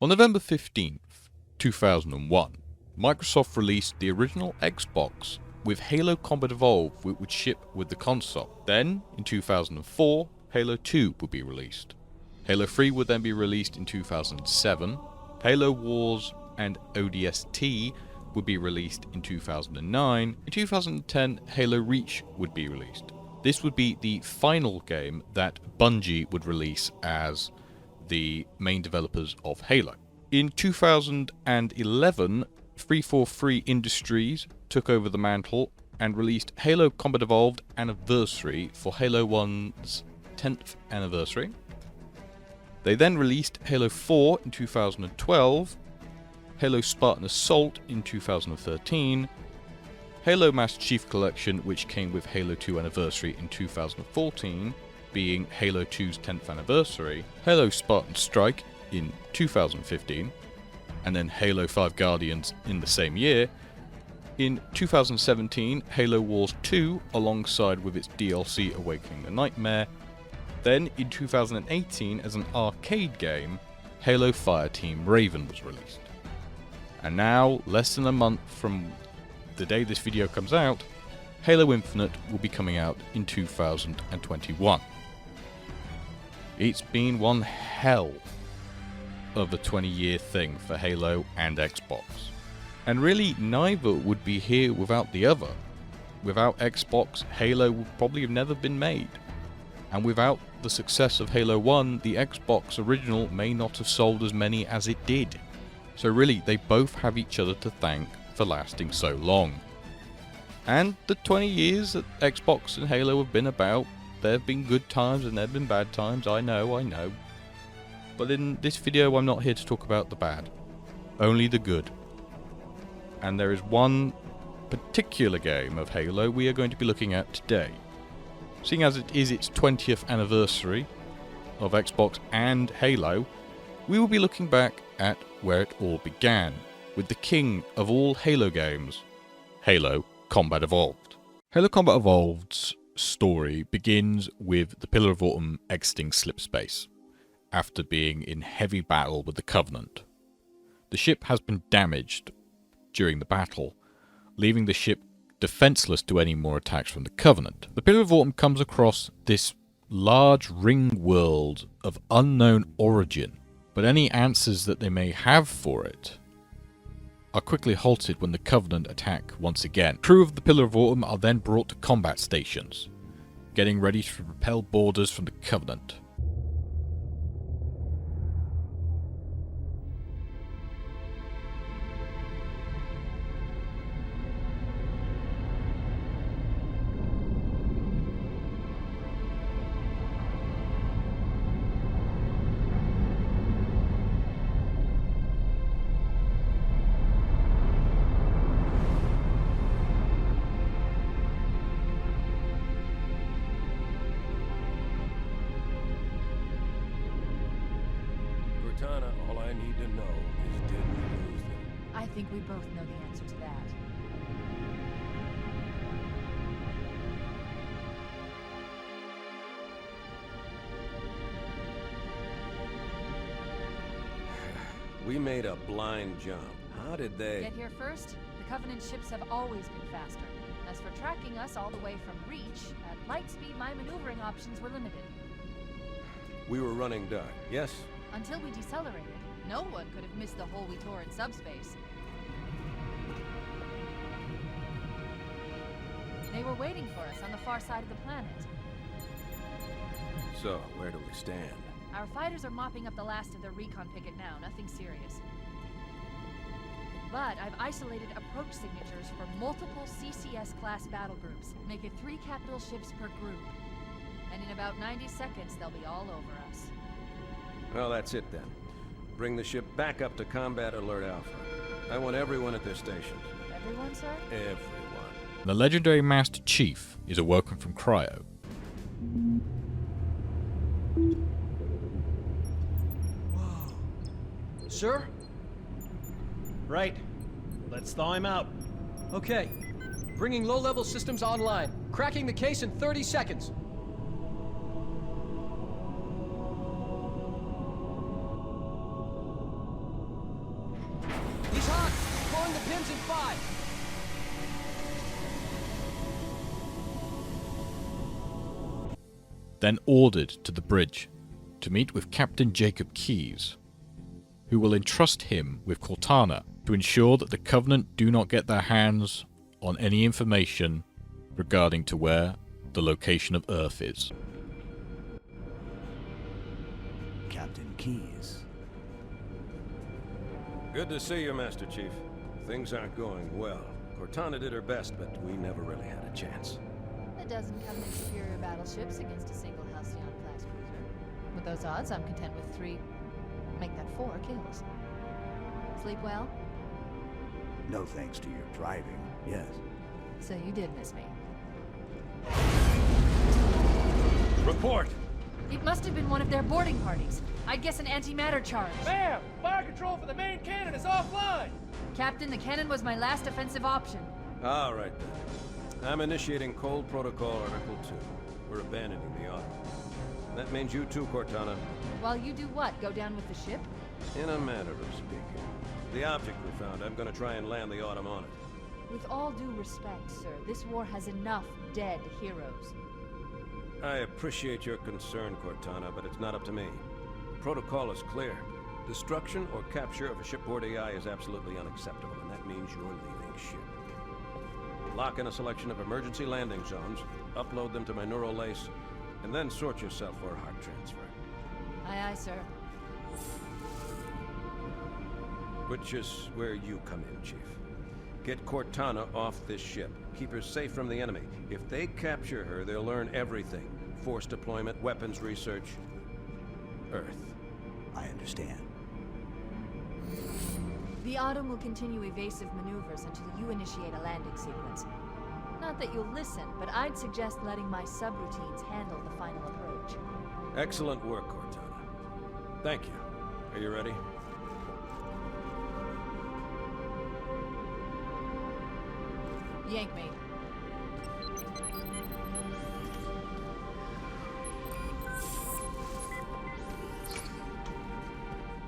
On November 15th, 2001, Microsoft released the original Xbox with Halo Combat Evolved, which would ship with the console. Then, in 2004, Halo 2 would be released. Halo 3 would then be released in 2007. Halo Wars and ODST would be released in 2009. In 2010, Halo Reach would be released. This would be the final game that Bungie would release as the main developers of Halo. In 2011, 343 Industries took over the mantle and released Halo Combat Evolved Anniversary for Halo 1's 10th anniversary. They then released Halo 4 in 2012, Halo Spartan Assault in 2013, Halo Master Chief Collection, which came with Halo 2 Anniversary in 2014, being Halo 2's 10th anniversary, Halo Spartan Strike in 2015, and then Halo 5 Guardians in the same year. In 2017, Halo Wars 2, alongside with its DLC Awakening the Nightmare. Then, in 2018, as an arcade game, Halo Fireteam Raven was released. And now, less than a month from the day this video comes out, Halo Infinite will be coming out in 2021. It's been one hell of a 20-year thing for Halo and Xbox. And really, neither would be here without the other. Without Xbox, Halo would probably have never been made. And without the success of Halo 1, the Xbox original may not have sold as many as it did. So really, they both have each other to thank for lasting so long. And the 20 years that Xbox and Halo have been about, there have been good times and there have been bad times, I know. But in this video, I'm not here to talk about the bad, only the good. And there is one particular game of Halo we are going to be looking at today. Seeing as it is its 20th anniversary of Xbox and Halo, we will be looking back at where it all began, with the king of all Halo games, Halo Combat Evolved. Halo Combat Evolved's story begins with the Pillar of Autumn exiting Slipspace, after being in heavy battle with the Covenant. The ship has been damaged during the battle, leaving the ship defenseless to any more attacks from the Covenant. The Pillar of Autumn comes across this large ring world of unknown origin, but any answers that they may have for it are quickly halted when the Covenant attack once again. Crew of the Pillar of Autumn are then brought to combat stations, getting ready to repel boarders from the Covenant. All I need to know is, did we lose them? I think we both know the answer to that. We made a blind jump. How did they... Get here first? The Covenant ships have always been faster. As for tracking us all the way from Reach, at light speed my maneuvering options were limited. We were running dark, yes? Until we decelerated, no one could have missed the hole we tore in subspace. They were waiting for us on the far side of the planet. So, where do we stand? Our fighters are mopping up the last of their recon picket now, nothing serious. But I've isolated approach signatures for multiple CCS-class battle groups. Make it 3 capital ships per group. And in about 90 seconds, they'll be all over us. Well, that's it then. Bring the ship back up to Combat Alert Alpha. I want everyone at their stations. Everyone, sir? Everyone. The legendary Master Chief is awoken from cryo. Whoa. Sir? Right. Let's thaw him out. Okay. Bringing low-level systems online. Cracking the case in 30 seconds. Tim's in 5. Then ordered to the bridge to meet with Captain Jacob Keyes, who will entrust him with Cortana to ensure that the Covenant do not get their hands on any information regarding to where the location of Earth is. Captain Keyes. Good to see you, Master Chief. Things aren't going well. Cortana did her best, but we never really had a chance. A dozen Covenant superior battleships against a single Halcyon-class cruiser. With those odds, I'm content with 3... make that 4 kills. Sleep well? No thanks to your driving, yes. So you did miss me. Report! It must have been one of their boarding parties. I'd guess an antimatter charge. Ma'am! Fire control for the main cannon is offline! Captain, the cannon was my last offensive option. All right, then. I'm initiating Cold Protocol Article 2. We're abandoning the Autumn. That means you too, Cortana. While you do what? Go down with the ship? In a manner of speaking. The object we found, I'm gonna try and land the Autumn on it. With all due respect, sir, this war has enough dead heroes. I appreciate your concern, Cortana, but it's not up to me. The protocol is clear. Destruction or capture of a shipboard AI is absolutely unacceptable, and that means you're leaving ship. Lock in a selection of emergency landing zones, upload them to my neural lace, and then sort yourself for a heart transfer. Aye, aye, sir. Which is where you come in, Chief. Get Cortana off this ship. Keep her safe from the enemy. If they capture her, they'll learn everything. Force deployment, weapons research, Earth. I understand. The Autumn will continue evasive maneuvers until you initiate a landing sequence. Not that you'll listen, but I'd suggest letting my subroutines handle the final approach. Excellent work, Cortana. Thank you. Are you ready? Yank me.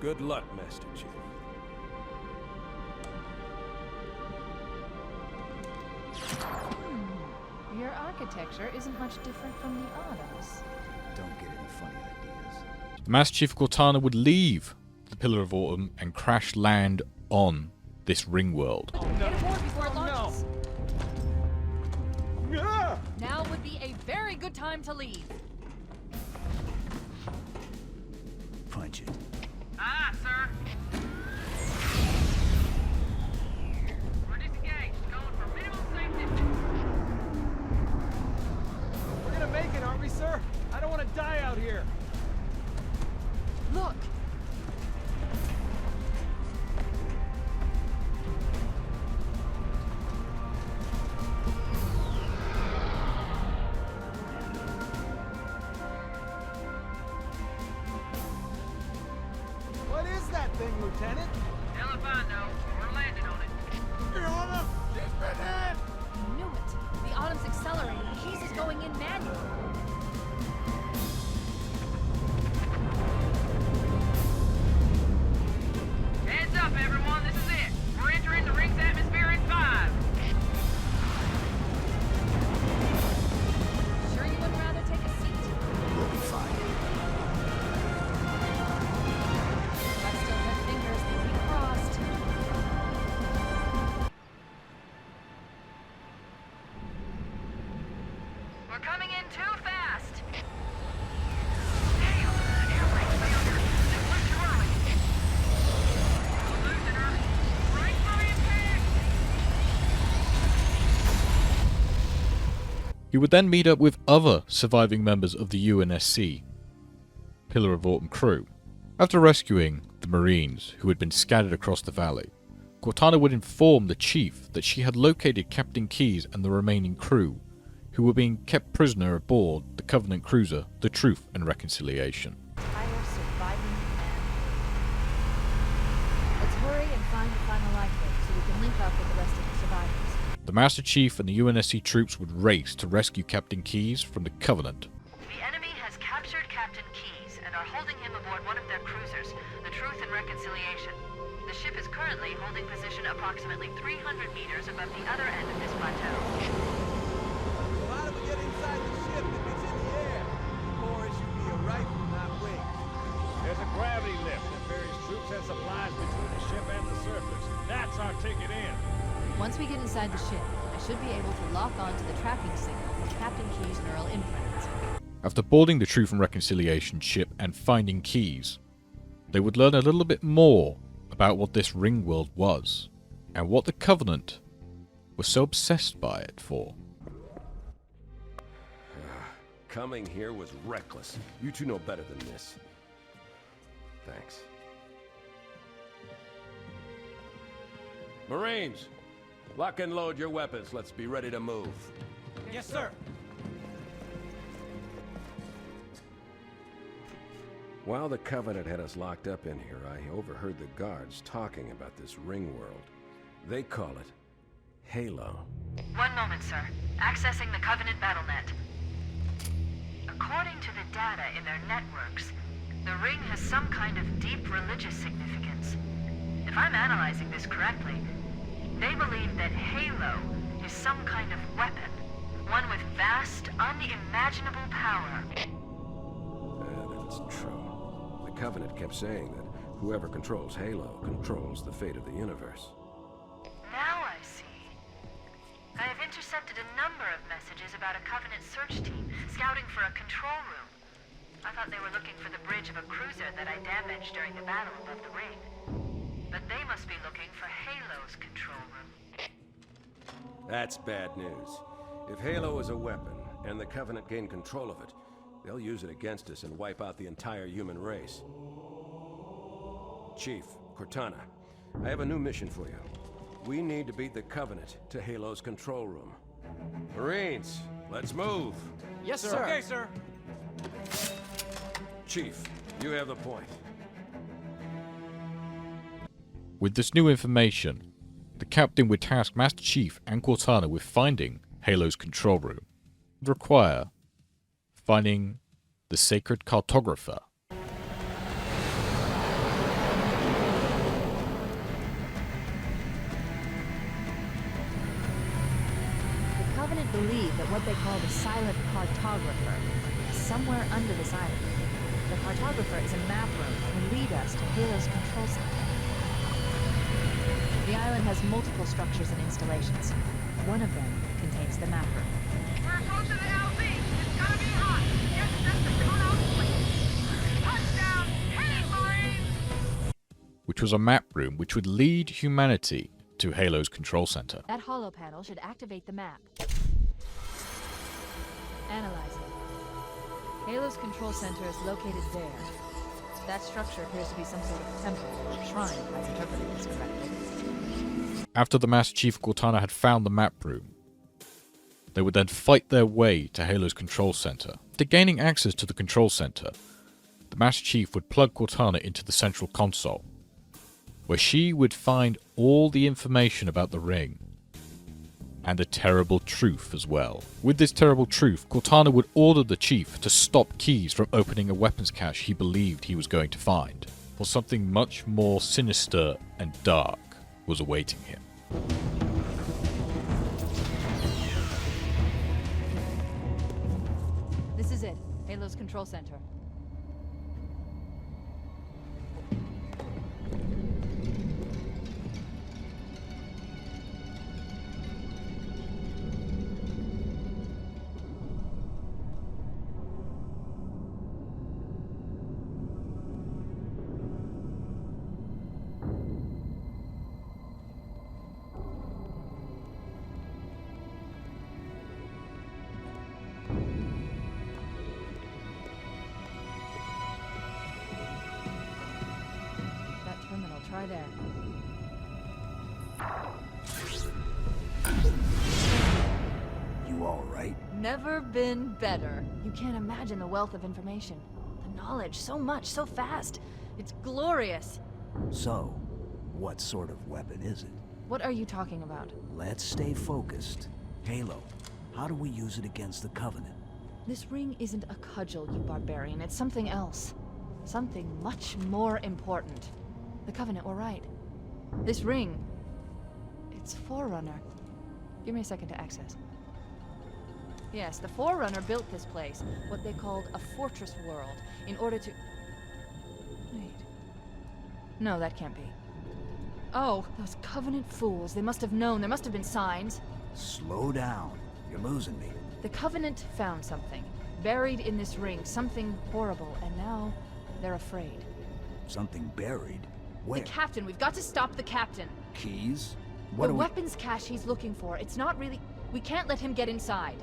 Good luck, Master Chief. Your architecture isn't much different from the Autumn's. Don't get any funny ideas. The Master Chief Cortana would leave the Pillar of Autumn and crash land on this ring world. Get aboard before it launches. Now would be a very good time to leave. Punch it. Aye, sir. We're disengaged, going for minimum safe distance. We're gonna make it, aren't we, sir? I don't want to die out here. Look! What is that thing, Lieutenant? Hell if I know. We're landing on it. You're on them! She's been hit! I knew it. The Autumn's accelerating. Keys is going in manual. Heads up, everyone. This is it. We're entering the ring's atmosphere in 5. Sure you wouldn't rather take a seat? We'll be fine. I still have fingers that we crossed. We're coming in too fast. Damn! Airbrake failure. It went too early. Losing her. Brace for impact! He would then meet up with other surviving members of the UNSC Pillar of Autumn crew. After rescuing the Marines who had been scattered across the valley, Cortana would inform the chief that she had located Captain Keyes and the remaining crew, who were being kept prisoner aboard the Covenant cruiser, the Truth and Reconciliation. Entire surviving command. Let's hurry and find the final lifeboat so we can link up with the rest of the survivors. The Master Chief and the UNSC troops would race to rescue Captain Keyes from the Covenant. The enemy has captured Captain Keyes and are holding him aboard one of their cruisers, the Truth and reconciliation. The ship is currently holding position approximately 300 meters above the other end of this plateau. So how do we get inside the ship if it's in the air? Or it should be a rifle, not wings. There's a gravity lift that ferries troops and supplies between the ship and the surface. That's our ticket in. Once we get inside the ship, I should be able to lock on to the tracking signal with Captain Key's neural implants. After boarding the Truth and Reconciliation ship and finding Keys, they would learn a little bit more about what this ring world was, and what the Covenant was so obsessed by it for. Coming here was reckless. You two know better than this. Thanks. Marines, lock and load your weapons. Let's be ready to move. Yes, sir. While the Covenant had us locked up in here, I overheard the guards talking about this ring world. They call it Halo. One moment, sir. Accessing the Covenant BattleNet. According to the data in their networks, the ring has some kind of deep religious significance. If I'm analyzing this correctly, they believe that Halo is some kind of weapon, one with vast, unimaginable power. That's true. The Covenant kept saying that whoever controls Halo controls the fate of the universe. Now I see. I have intercepted a number of messages about a Covenant search team scouting for a control room. I thought they were looking for the bridge of a cruiser that I damaged during the battle above the ring. But they must be looking for Halo's control room. That's bad news. If Halo is a weapon, and the Covenant gain control of it, they'll use it against us and wipe out the entire human race. Chief, Cortana, I have a new mission for you. We need to beat the Covenant to Halo's control room. Marines, let's move! Yes, sir. Okay, sir. Chief, you have the point. With this new information, the captain would task Master Chief and Cortana with finding Halo's control room. It would require finding the sacred cartographer. The Covenant believe that what they call the silent cartographer is somewhere under this island. The cartographer is a map room that will lead us to Halo's control center. The island has multiple structures and installations. One of them contains the map room. We're approaching the LZ. It's gonna be hot. Get set to come out quick. Touchdown! Hit it, Marines! Which was a map room which would lead humanity to Halo's control center. That holo panel should activate the map. Analyzing. Halo's control center is located there. That structure appears to be some sort of temple or shrine, if I'm interpreting this correctly. After the Master Chief and Cortana had found the map room, they would then fight their way to Halo's control center. After gaining access to the control center, the Master Chief would plug Cortana into the central console, where she would find all the information about the ring, and the terrible truth as well. With this terrible truth, Cortana would order the Chief to stop Keys from opening a weapons cache he believed he was going to find, for something much more sinister and dark was awaiting him. This is it. Halo's control center. Try there. You all right? Never been better. You can't imagine the wealth of information. The knowledge, so much, so fast. It's glorious. So, what sort of weapon is it? What are you talking about? Let's stay focused. Halo, how do we use it against the Covenant? This ring isn't a cudgel, you barbarian. It's something else. Something much more important. The Covenant were right. This ring, it's Forerunner. Give me a second to access. Yes, the Forerunner built this place, what they called a fortress world, in order to... Wait. No, that can't be. Oh, those Covenant fools. They must have known. There must have been signs. Slow down. You're losing me. The Covenant found something. Buried in this ring. Something horrible. And now, they're afraid. Something buried? Where? The captain. We've got to stop the captain. Keys? The weapons cache he's looking for. It's not really... We can't let him get inside.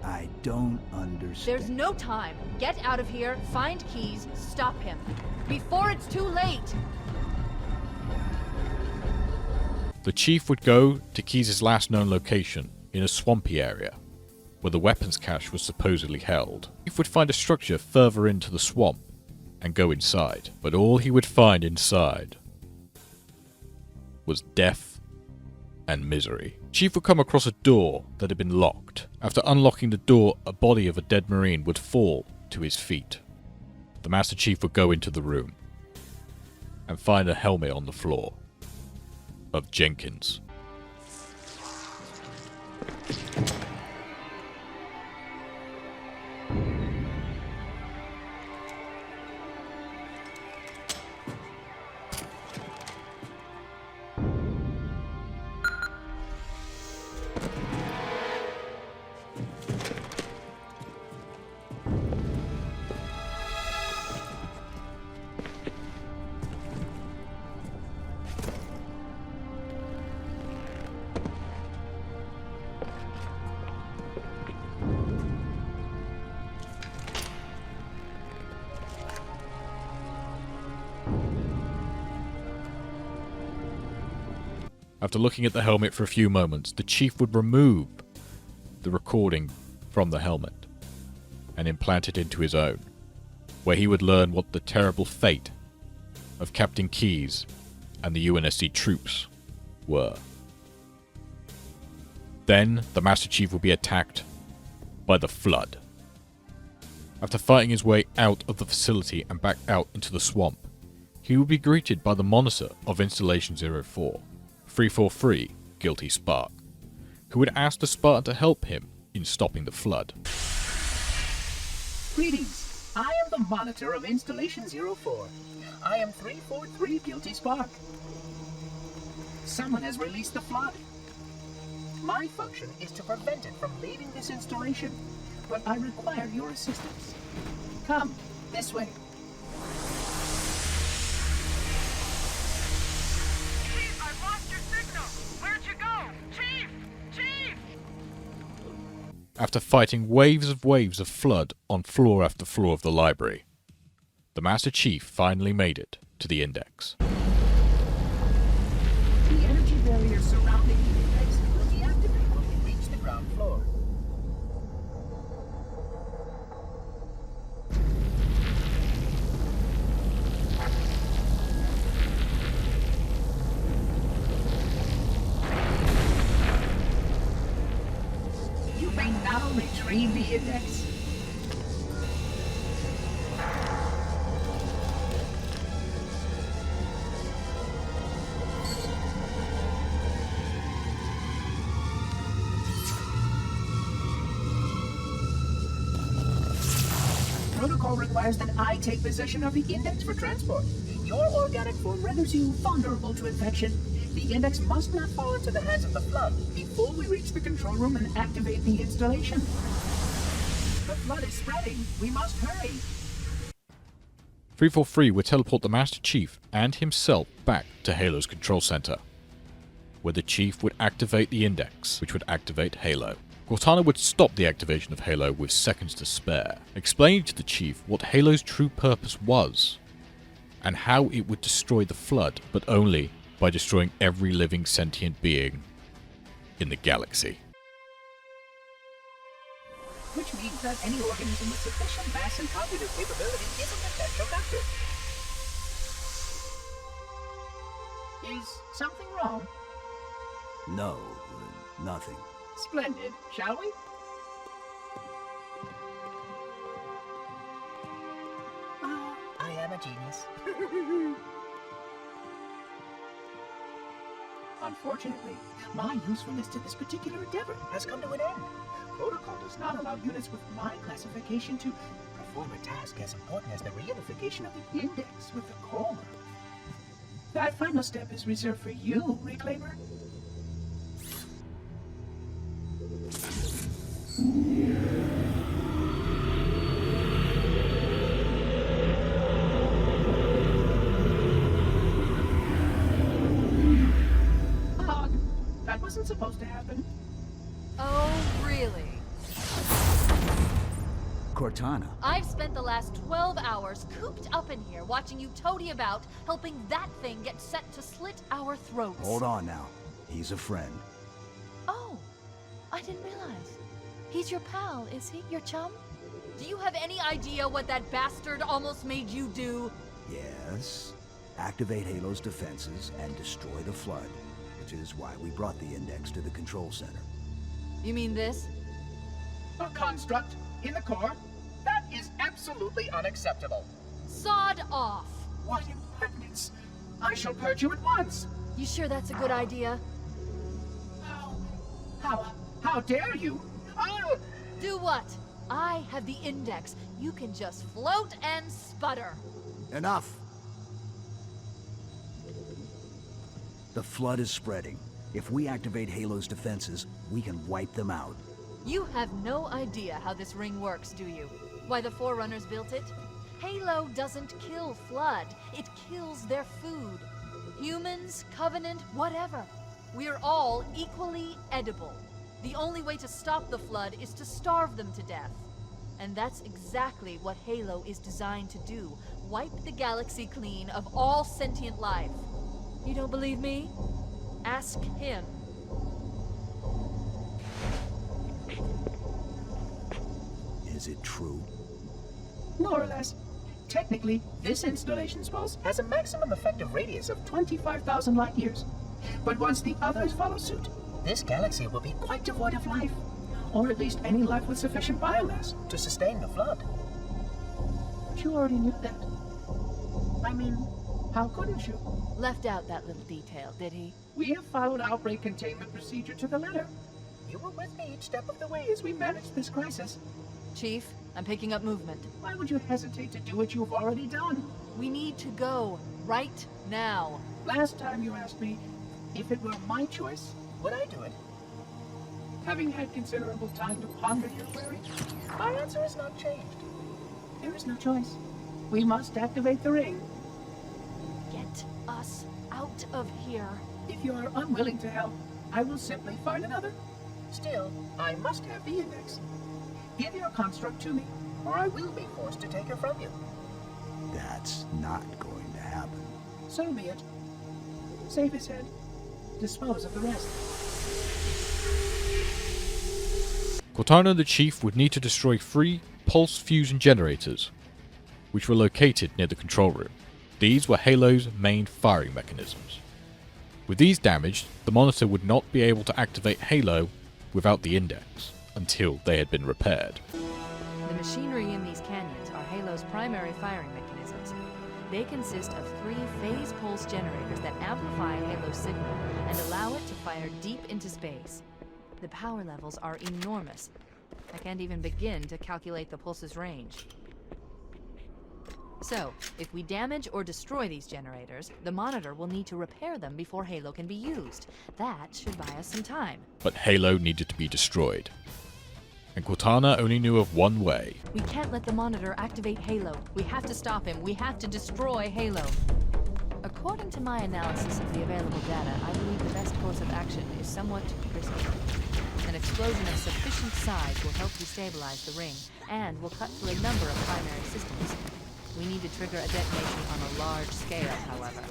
I don't understand. There's no time. Get out of here, find keys, stop him. Before it's too late! The chief would go to Keyes' last known location, in a swampy area, where the weapons cache was supposedly held. The chief would find a structure further into the swamp, and go inside. But all he would find inside was death and misery. Chief would come across a door that had been locked. After unlocking the door, a body of a dead Marine would fall to his feet. The Master Chief would go into the room and find a helmet on the floor of Jenkins. After looking at the helmet for a few moments, the chief would remove the recording from the helmet and implant it into his own, where he would learn what the terrible fate of Captain Keyes and the UNSC troops were. Then, the Master Chief would be attacked by the Flood. After fighting his way out of the facility and back out into the swamp, he would be greeted by the monitor of Installation 04. 343, Guilty Spark, who would ask the Spartan to help him in stopping the Flood. Greetings. I am the monitor of Installation 04. I am 343 Guilty Spark. Someone has released the Flood. My function is to prevent it from leaving this installation, but I require your assistance. Come, this way. After fighting waves of Flood on floor after floor of the library, the Master Chief finally made it to the Index. The energy barrier surrounding the Index will deactivate when we reach the ground floor. You may now retrieve the Index. Protocol requires that I take possession of the Index for transport. Your organic form renders you vulnerable to infection. The Index must not fall into the hands of the Flood before we reach the control room and activate the installation. The Flood is spreading. We must hurry. 343 would teleport the Master Chief and himself back to Halo's control center, where the Chief would activate the Index, which would activate Halo. Cortana would stop the activation of Halo with seconds to spare, explaining to the Chief what Halo's true purpose was, and how it would destroy the Flood, but only by destroying every living sentient being in the galaxy. Which means that any organism with sufficient mass and cognitive capability is a potential vector. Is something wrong? No, nothing. Splendid, shall we? I am a genius. Unfortunately, my usefulness to this particular endeavor has come to an end. Protocol does not allow units with my classification to perform a task as important as the reunification of the index with the core. That final step is reserved for you, Reclaimer. That wasn't supposed to happen. Oh, really? Cortana, I've spent the last 12 hours cooped up in here watching you toady about, helping that thing get set to slit our throats. hold on now. He's a friend. Oh, I didn't realize. He's your pal, is he? Your chum? Do you have any idea what that bastard almost made you do? Yes. Activate Halo's defenses and destroy the Flood, which is why we brought the index to the control center. You mean this? A construct in the core? That is absolutely unacceptable. Sod off! What impertinence! I shall purge you at once! You sure that's a good idea? How dare you? Oh! Do what? I have the index. You can just float and sputter. Enough! The Flood is spreading. If we activate Halo's defenses, we can wipe them out. You have no idea how this ring works, do you? Why the Forerunners built it? Halo doesn't kill Flood. It kills their food. Humans, Covenant, whatever. We're all equally edible. The only way to stop the Flood is to starve them to death. And that's exactly what Halo is designed to do. Wipe the galaxy clean of all sentient life. You don't believe me? Ask him. Is it true? More or less. Technically, this installation's pulse has a maximum effective radius of 25,000 light years. But once the others follow suit, this galaxy will be quite devoid of life. Or at least any life with sufficient biomass to sustain the Flood. But you already knew that. I mean, how couldn't you? Left out that little detail, did he? We have followed outbreak containment procedure to the letter. You were with me each step of the way as we managed this crisis. Chief, I'm picking up movement. Why would you hesitate to do what you've already done? We need to go. Right now. Last time you asked me, if it were my choice, would I do it? Having had considerable time to ponder your query, my answer has not changed. There is no choice. We must activate the ring. Get us out of here. If you are unwilling to help, I will simply find another. Still, I must have the index. Give your construct to me, or I will be forced to take her from you. That's not going to happen. So be it. Save his head. Dispose of the rest. Cortana and the Chief would need to destroy 3 pulse fusion generators, which were located near the control room. These were Halo's main firing mechanisms. With these damaged, the Monitor would not be able to activate Halo without the index, until they had been repaired. The machinery in these canyons are Halo's primary firing mechanisms. They consist of 3 phase pulse generators that amplify Halo's signal and allow it to fire deep into space. The power levels are enormous. I can't even begin to calculate the pulse's range. So, if we damage or destroy these generators, the Monitor will need to repair them before Halo can be used. That should buy us some time. But Halo needed to be destroyed. And Cortana only knew of one way. We can't let the Monitor activate Halo. We have to stop him. We have to destroy Halo. According to my analysis of the available data, I believe the best course of action is somewhat risky. An explosion of sufficient size will help destabilize the ring, and will cut through a number of primary systems. We need to trigger a detonation on a large scale, however.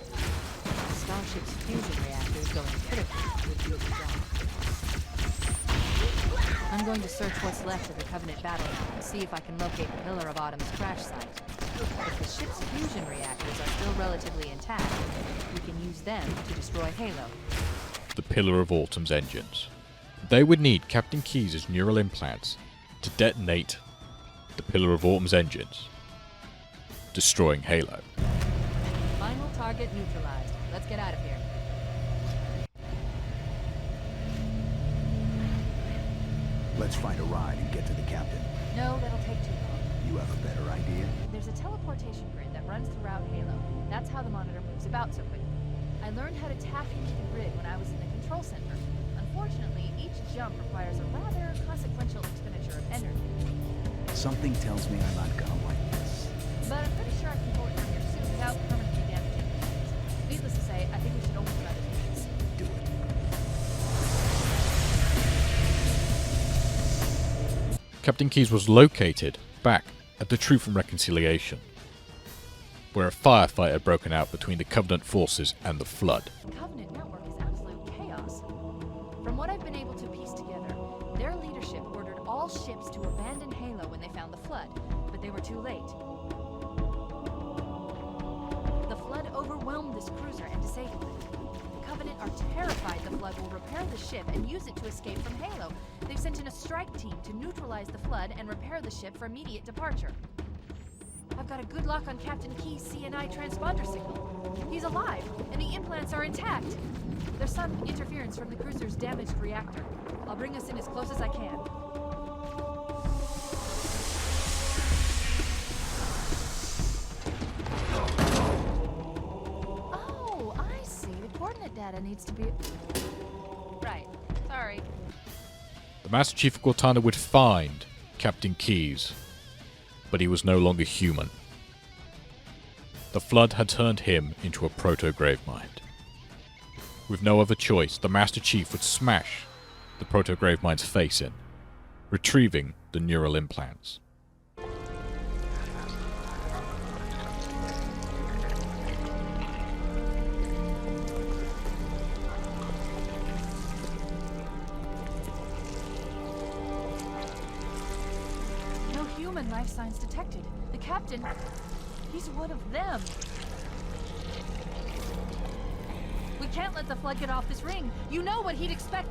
Starship's fusion reactors going critical would do the job. I'm going to search what's left of the Covenant battle and see if I can locate the Pillar of Autumn's crash site. If the ship's fusion reactors are still relatively intact, we can use them to destroy Halo. The Pillar of Autumn's engines. They would need Captain Keyes' neural implants to detonate the Pillar of Autumn's engines, destroying Halo. Final target neutralized. Let's get out of here. Let's find a ride and get to the captain. No, that'll take too long. You have a better idea? There's a teleportation grid that runs throughout Halo. That's how the monitor moves about so quickly. I learned how to tap into the grid when I was in the control center. Unfortunately, each jump requires a rather consequential expenditure of energy. Something tells me I'm not gonna like this. But I'm pretty sure I can pull it from your suit without permanently damaging the things. Needless to say, I think we should only try this once. Do it. Captain Keyes was located back at the Truth and Reconciliation, where a firefight had broken out between the Covenant forces and the Flood. The Covenant network is absolute chaos. From what I've been able to piece together, their leadership ordered all ships to abandon Halo when they found the Flood, but they were too late. The Flood overwhelmed this cruiser and disabled it. The Covenant are terrified the Flood will repair the ship and use it to escape from Halo. They've sent in a strike team to neutralize the Flood and repair the ship for immediate departure. I've got a good lock on Captain Key's CNI transponder signal. He's alive, and the implants are intact. There's some interference from the cruiser's damaged reactor. I'll bring us in as close as I can. Oh, I see. The coordinate data needs to be... Right. Sorry. The Master Chief of Cortana would find Captain Keyes, but he was no longer human. The Flood had turned him into a proto-Gravemind. With no other choice, the Master Chief would smash the proto-Gravemind's face in, retrieving the neural implants. No human life signs detected. The captain, he's one of them. We can't let the Flood get off this ring. You know what he'd expect.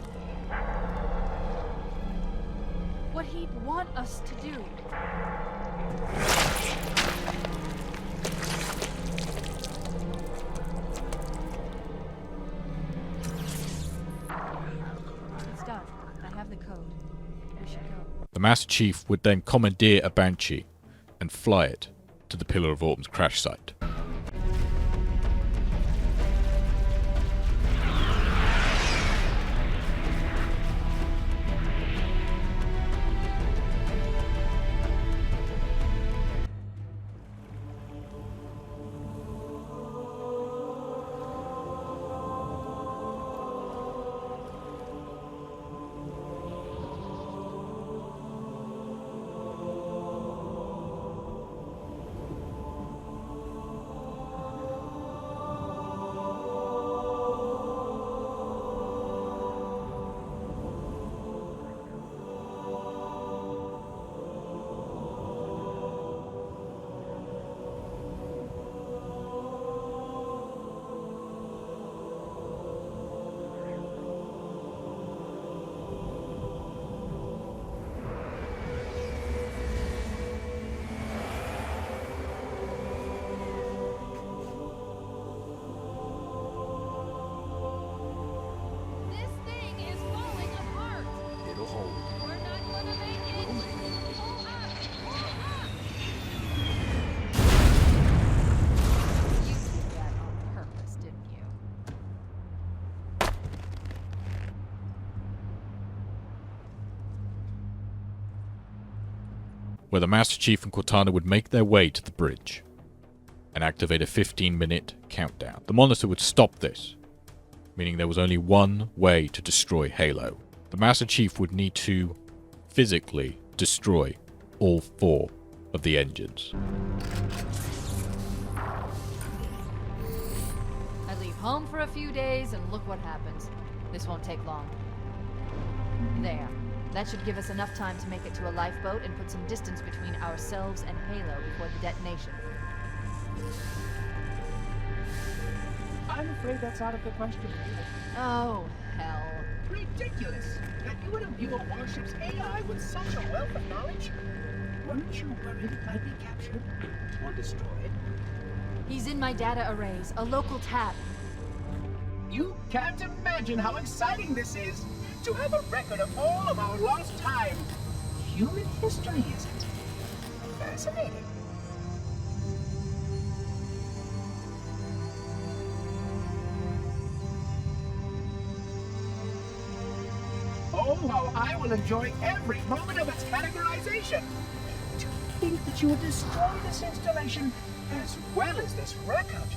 What he'd want us to do. It's done. I have the code. We should go. The Master Chief would then commandeer a Banshee and fly it to the Pillar of Autumn's crash site. This thing is falling apart. It'll hold. We're not gonna make it. Pull up! Pull up! You did that on purpose, didn't you? Where the Master Chief and Cortana would make their way to the bridge and activate a 15-minute countdown. The monitor would stop this, meaning there was only one way to destroy Halo. The Master Chief would need to physically destroy all 4 of the engines. I leave home for a few days and look what happens. This won't take long. There. That should give us enough time to make it to a lifeboat and put some distance between ourselves and Halo before the detonation. I'm afraid that's out of the question. Oh, hell. Ridiculous! That you would imbue a warship's AI with such a wealth of knowledge? Weren't you worried it might be captured or destroyed? He's in my data arrays, a local tab. You can't imagine how exciting this is! to have a record of all of our lost time. Human history, isn't it? Fascinating. Oh, how I will enjoy every moment of its categorization. To think that you would destroy this installation as well as this record.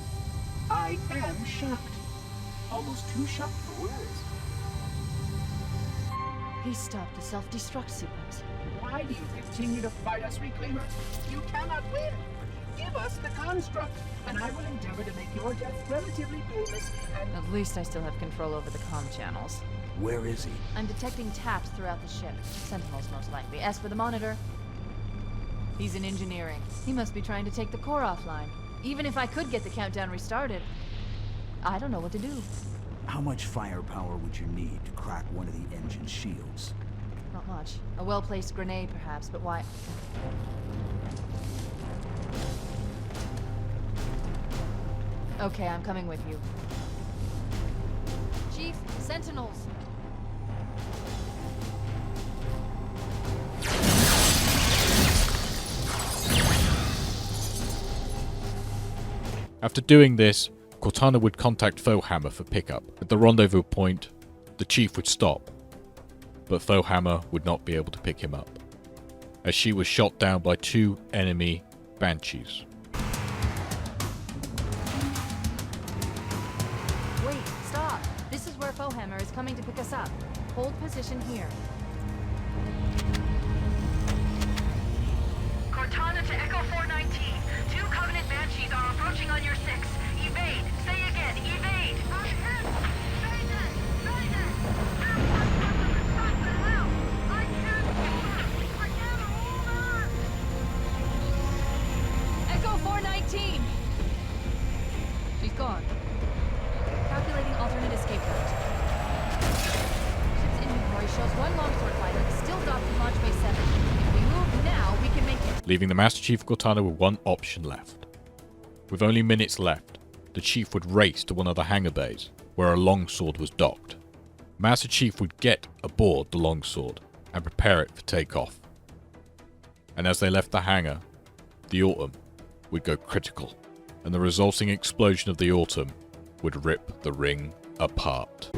I am shocked. Almost too shocked for words. He stopped the self-destruct sequence. Why do you continue to fight us, Reclaimer? You cannot win. Give us the construct, and I will endeavor to make your death relatively painless and... At least I still have control over the comm channels. Where is he? I'm detecting taps throughout the ship. Sentinels, most likely. As for the monitor, he's in engineering. He must be trying to take the core offline. Even if I could get the countdown restarted, I don't know what to do. How much firepower would you need to crack one of the engine shields? Not much. A well-placed grenade, perhaps, but why? Okay, I'm coming with you. Chief, Sentinels! After doing this, Cortana would contact Foehammer for pickup. At the rendezvous point, the chief would stop, but Foehammer would not be able to pick him up, as she was shot down by 2 enemy Banshees. Wait, stop! This is where Foehammer is coming to pick us up. Hold position here. Cortana to Echo 419. 2 Covenant Banshees are approaching on your 6. Evade. Say again, evade. I'm hit. Mayday. Mayday. What the hell? I can't hold her. I can't hold her. Echo 419! She's gone. Calculating alternate escape route. Ship's inventory shows 1 longsword fighter still docked in Launch Bay 7. If we move now, we can make it. Leaving the Master Chief Cortana with 1 option left. With only minutes left, the Chief would race to one of the hangar bays, where a longsword was docked. Master Chief would get aboard the longsword and prepare it for takeoff. And as they left the hangar, the Autumn would go critical, and the resulting explosion of the Autumn would rip the ring apart.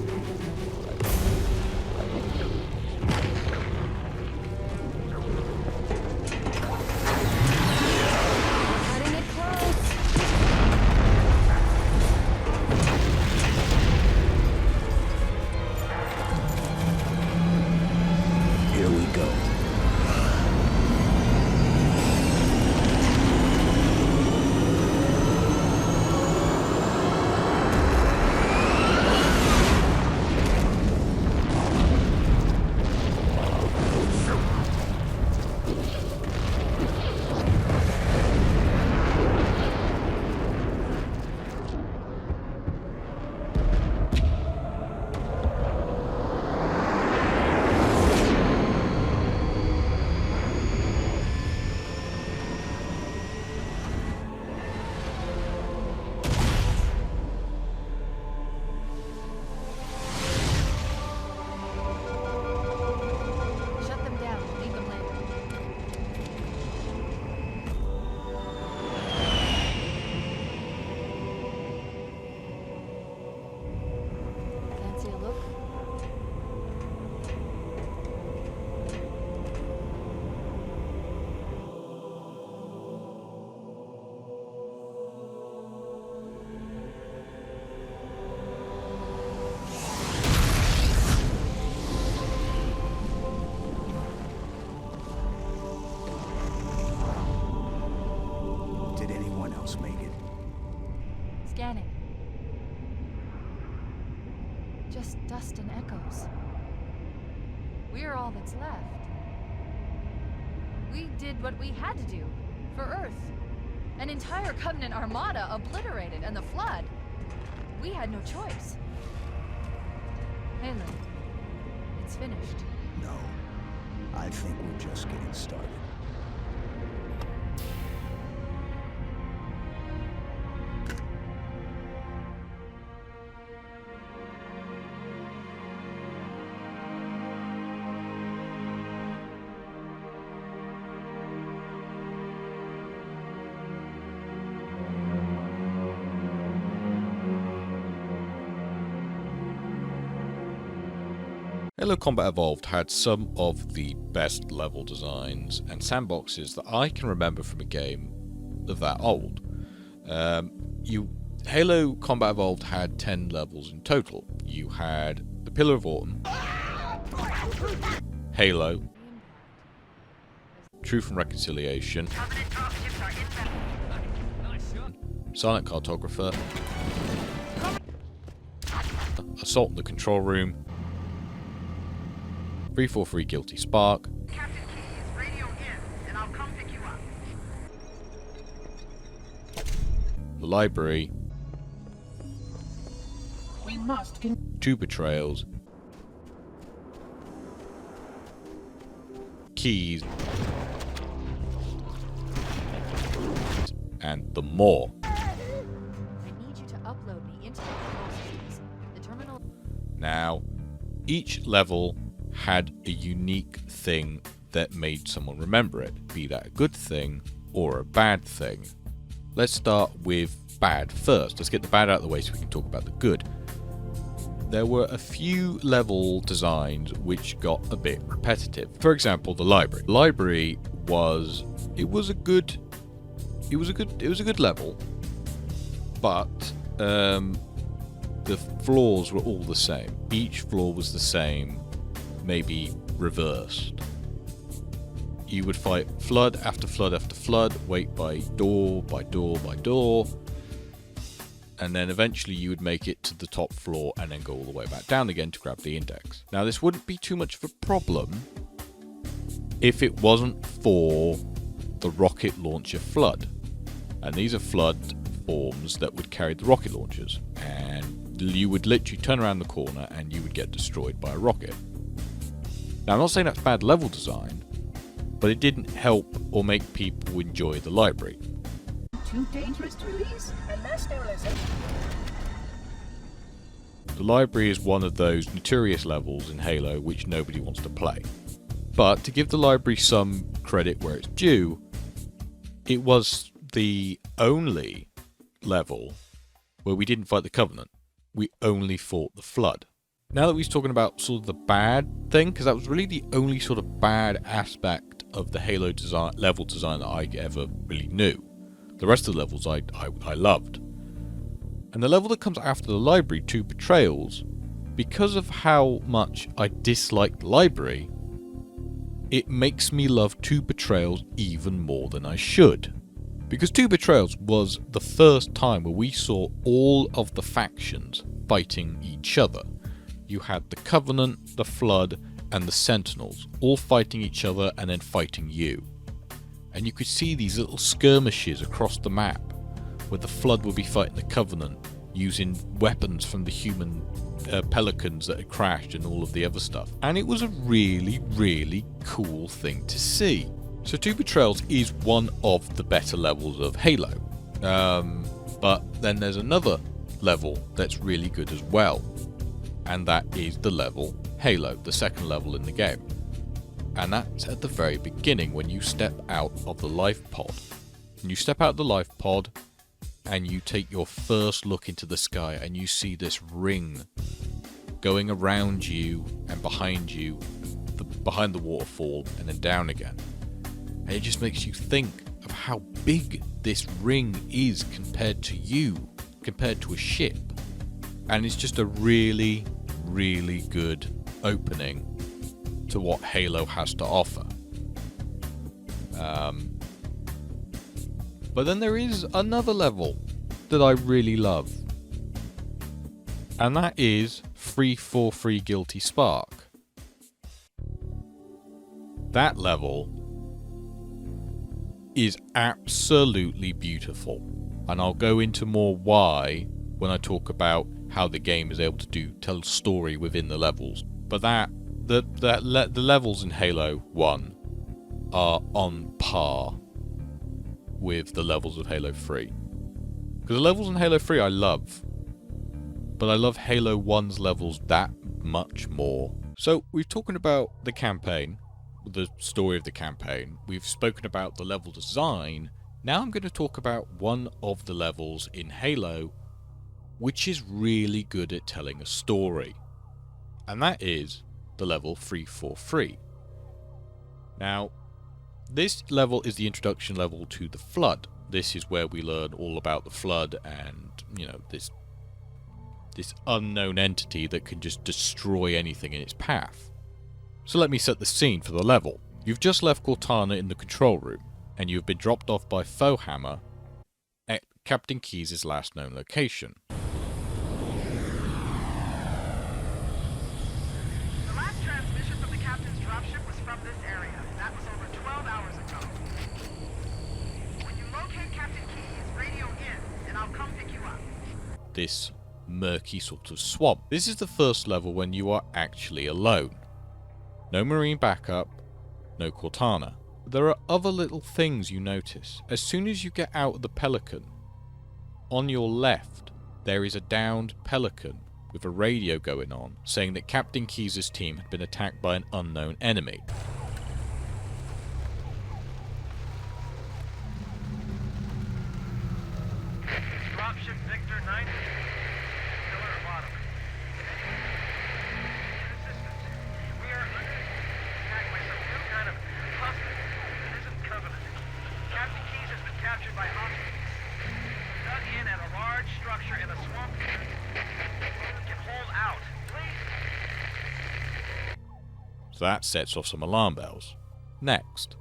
Cutting it close! Here we go. Shut them down. Leave them later. Fancy a look? Did anyone else make it? Scanning. Just dust and echoes. We're all that's left. We did what we had to do for Earth. An entire Covenant armada obliterated, and the Flood. We had no choice. Halo, it's finished. No. I think we're just getting started. Halo Combat Evolved had some of the best level designs and sandboxes that I can remember from a game of that old. Halo Combat Evolved had 10 levels in total. You had the Pillar of Autumn, Halo, Truth and Reconciliation, Silent Cartographer, Assault in the Control Room, 343 Guilty Spark, Captain Keyes, radio in, and I'll come pick you up. The Library, We must 2 Betrayals, Keys, and the more. I need you to upload me into the control systems. The terminal. Now, each level had a unique thing that made someone remember it, be that a good thing or a bad thing. Let's start with bad first. Let's get the bad out of the way so we can talk about the good. There were a few level designs which got a bit repetitive. For example, the library. The library was a good level, but the floors were all the same. Each floor was the same, maybe reversed. You would fight flood after flood after flood, wait by door by door by door, and then eventually you would make it to the top floor and then go all the way back down again to grab the index. Now this wouldn't be too much of a problem if it wasn't for the rocket launcher flood. And these are flood forms that would carry the rocket launchers, and you would literally turn around the corner and you would get destroyed by a rocket. Now I'm not saying that's bad level design, but it didn't help or make people enjoy the library. too dangerous to release unless sterilization. The library is one of those notorious levels in Halo which nobody wants to play. But to give the library some credit where it's due, it was the only level where we didn't fight the Covenant. We only fought the Flood. Now that we're talking about sort of the bad thing, because that was really the only sort of bad aspect of the Halo design, level design that I ever really knew. The rest of the levels I loved. And the level that comes after the library, 2 Betrayals, because of how much I disliked the library, it makes me love 2 Betrayals even more than I should. Because 2 Betrayals was the first time where we saw all of the factions fighting each other. You had the Covenant, the Flood, and the Sentinels all fighting each other and then fighting you. And you could see these little skirmishes across the map where the Flood would be fighting the Covenant using weapons from the human pelicans that had crashed and all of the other stuff. And it was a really, really cool thing to see. So 2 Betrayals is one of the better levels of Halo. But then there's another level that's really good as well. And that is the level Halo, the second level in the game. And that's at the very beginning when you step out of the life pod. And you step out of the life pod and you take your first look into the sky and you see this ring going around you and behind you, behind the waterfall and then down again. And it just makes you think of how big this ring is compared to you, compared to a ship. And it's just a really, really good opening to what Halo has to offer. But then there is another level that I really love. And that is 343 Guilty Spark. That level is absolutely beautiful. And I'll go into more why when I talk about how the game is able to tell a story within the levels. But the levels in Halo 1 are on par with the levels of Halo 3. Because the levels in Halo 3 I love, but I love Halo 1's levels that much more. So we've talked about the campaign, the story of the campaign, we've spoken about the level design. Now I'm going to talk about one of the levels in Halo which is really good at telling a story. And that is the level 343. Now, this level is the introduction level to the Flood. This is where we learn all about the Flood and, you know, this unknown entity that can just destroy anything in its path. So let me set the scene for the level. You've just left Cortana in the control room, and you've been dropped off by Fohammer at Captain Keyes' last known location. The last transmission from the captain's dropship was from this area. That was over 12 hours ago. When you locate Captain Keyes, radio in, and I'll come pick you up. This murky sort of swamp. This is the first level when you are actually alone. No marine backup, no Cortana. There are other little things you notice. As soon as you get out of the Pelican, on your left there is a downed Pelican with a radio going on saying that Captain Keyes' team had been attacked by an unknown enemy. Dropship Victor 90. Killer bottom. Assistance. We are under attack by some new kind of hostile that isn't Covenant. Captain Keyes has been captured by hostiles. Dug in at a large structure in a swamp. We can hold out. Please. So that sets off some alarm bells. Next,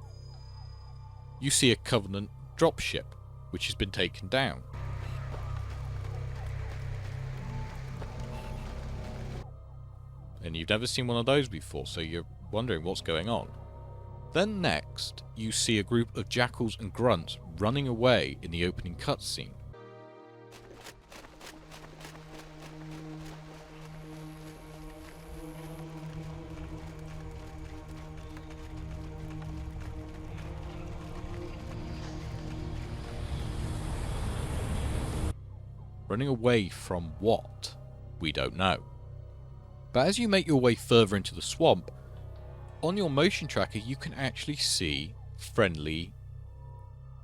you see a Covenant dropship which has been taken down. And you've never seen one of those before, so you're wondering what's going on. Then next, you see a group of jackals and grunts running away in the opening cutscene. Running away from what? We don't know. But as you make your way further into the swamp, on your motion tracker you can actually see friendly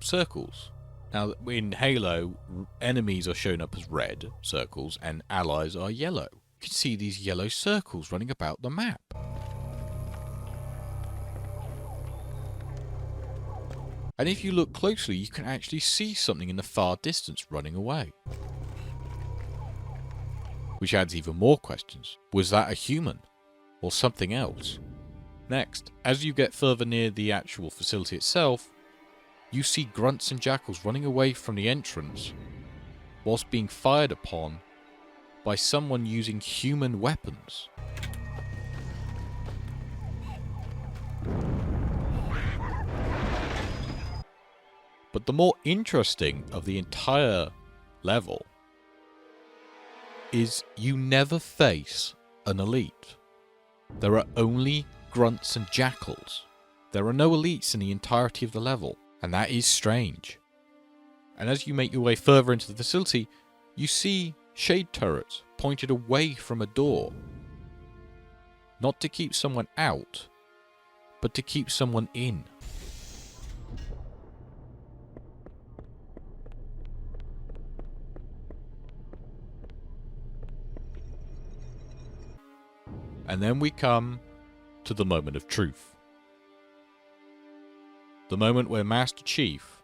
circles. Now in Halo, enemies are shown up as red circles and allies are yellow. You can see these yellow circles running about the map. And if you look closely, you can actually see something in the far distance running away. Which adds even more questions. Was that a human? Or something else? Next, as you get further near the actual facility itself, you see grunts and jackals running away from the entrance whilst being fired upon by someone using human weapons. But the more interesting of the entire level is you never face an elite. There are only grunts and jackals. There are no elites in the entirety of the level, and that is strange. And as you make your way further into the facility, you see shade turrets pointed away from a door. Not to keep someone out, but to keep someone in. And then we come to the moment of truth. The moment where Master Chief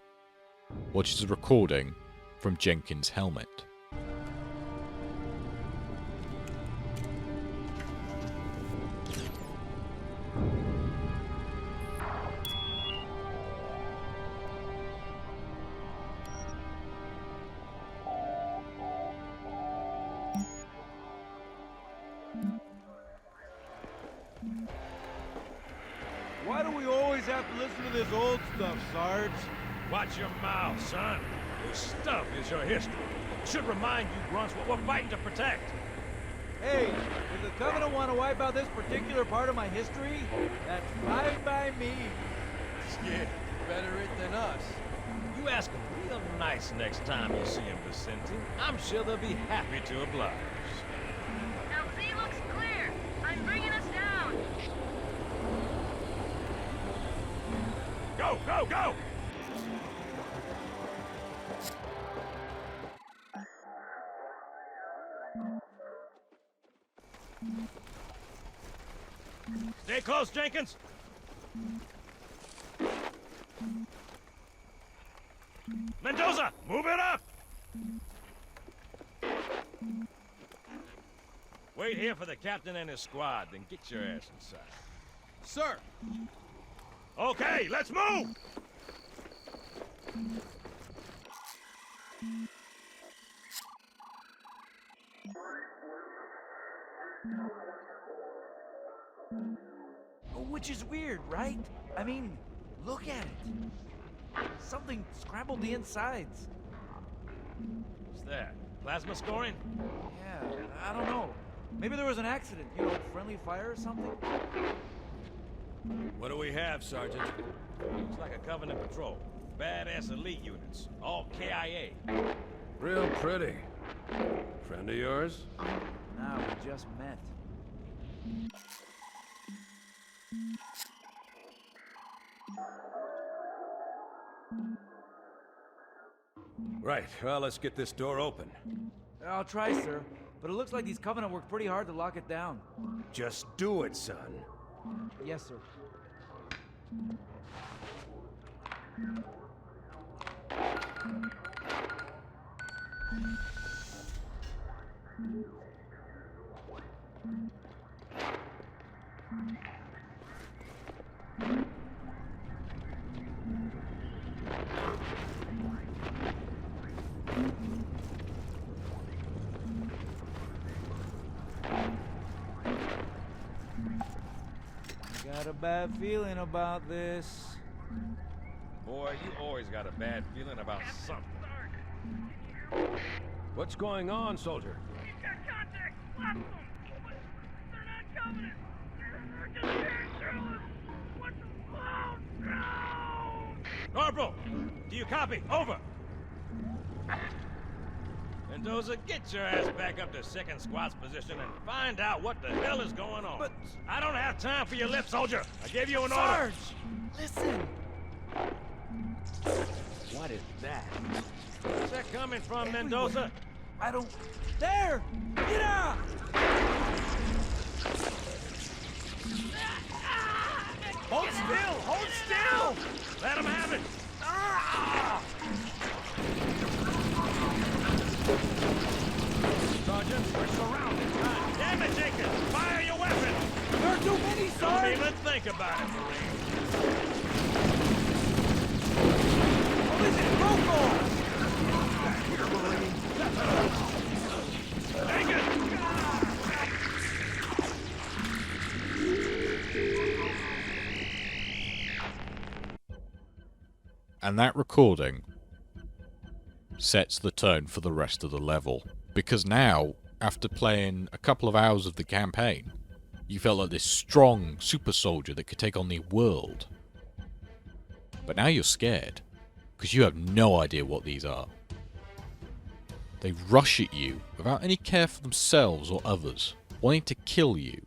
watches a recording from Jenkins' helmet. Why do we always have to listen to this old stuff, Sarge? Watch your mouth, son. This stuff is your history. It should remind you grunts what we're fighting to protect. Hey, if the Covenant want to wipe out this particular part of my history, that's fine by me. Yeah, better it than us. You ask them real nice next time you see him, Vicente. I'm sure they'll be happy to oblige. Now Z looks clear. I'm bringing us down. Go, go, go! Stay close, Jenkins. Mendoza, move it up! Wait here for the captain and his squad, then get your ass inside. Sir! Okay, let's move! Which is weird, right? I mean, look at it. Something scrambled the insides. What's that? Plasma scoring? Yeah, I don't know. Maybe there was an accident, you know, friendly fire or something? What do we have, Sergeant? Looks like a Covenant patrol. Badass elite units. All KIA. Real pretty. Friend of yours? Nah, we just met. Right, well, let's get this door open. I'll try, sir. But it looks like these Covenant worked pretty hard to lock it down. Just do it, son. Yes, sir. Got a bad feeling about this. Boy, you always got a bad feeling about something. What's going on, soldier? He's got contacts. Lots of them. But they're not Covenant. They're just tearing through us. What the... Oh, no! Corporal, do you copy? Over. Mendoza, get your ass back up to second squad's position and find out what the hell is going on. But... I don't have time for your lip, soldier. I gave you an order. Sarge! Listen! What is that? Where's that coming from, Mendoza? I don't... There! Get out! Hold still! Hold still! Let him have it! Sergeant, we're surrounded. God damn it, Jenkins! Fire your weapon! There are too many, Don't Sarge! even think about it, Marine. What is it? Roll call! Jenkins! And that recording sets the tone for the rest of the level. Because now, after playing a couple of hours of the campaign, you felt like this strong super soldier that could take on the world. But now you're scared, because you have no idea what these are. They rush at you without any care for themselves or others, wanting to kill you,